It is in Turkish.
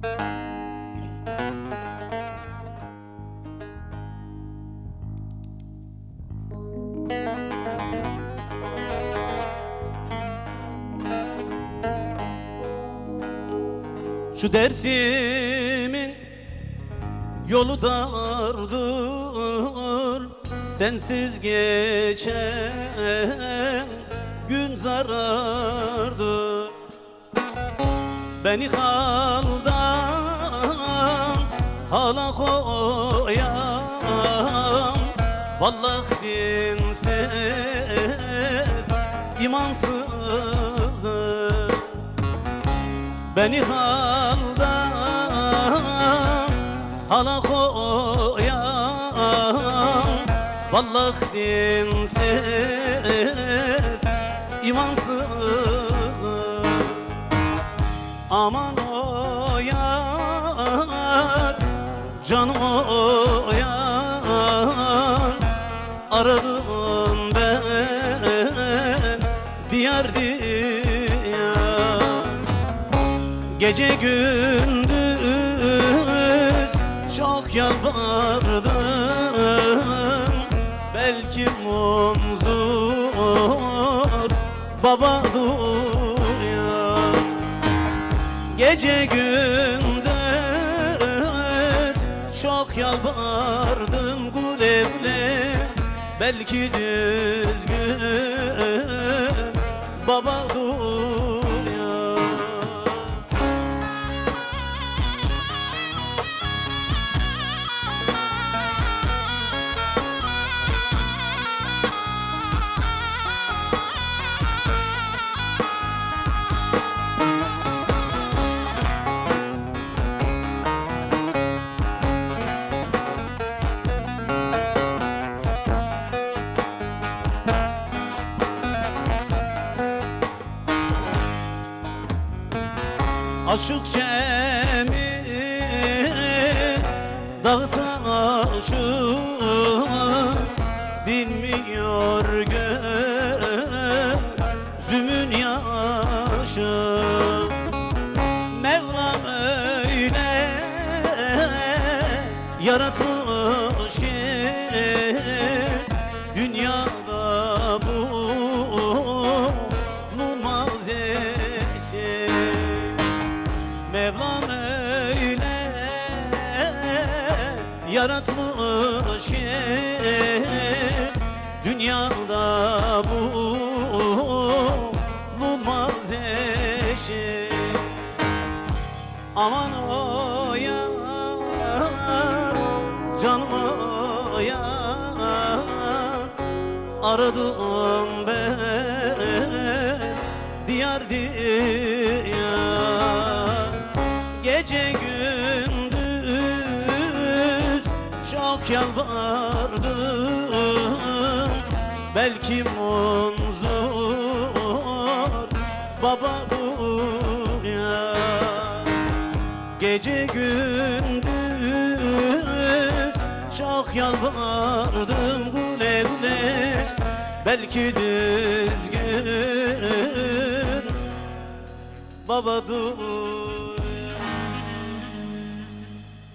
Şu Dersim'in yolu dardır, sensiz geçen gün zarardır. Beni haldan hala koyan, vallahi dinsiz, imansızdır. Beni haldan hala koyan, vallahi dinsiz, imansızdır. Aman o yar, canım o yar, aradım ben diyar diyar. Gece gündüz çok yalvardım, belki munzur baba duyar. Gece gündüz çok yalvardım, güle güle, belki düzgün baba duyar. Aşık Cemil dağ taşı dinmiyor gözümün yaşı. Mevlam öyle yaratmış ki dünyada bulunmaz eşi. Mevlam öyle yaratmış ki dünyada bulunmaz eşi. Aman o yar, canım o yar, aradım ben diyar diyar. Gece gündüz çok yalvardım, belki munzur baba duyar. Gece gündüz çok yalvardım, güle güle, belki düzgün baba duyar.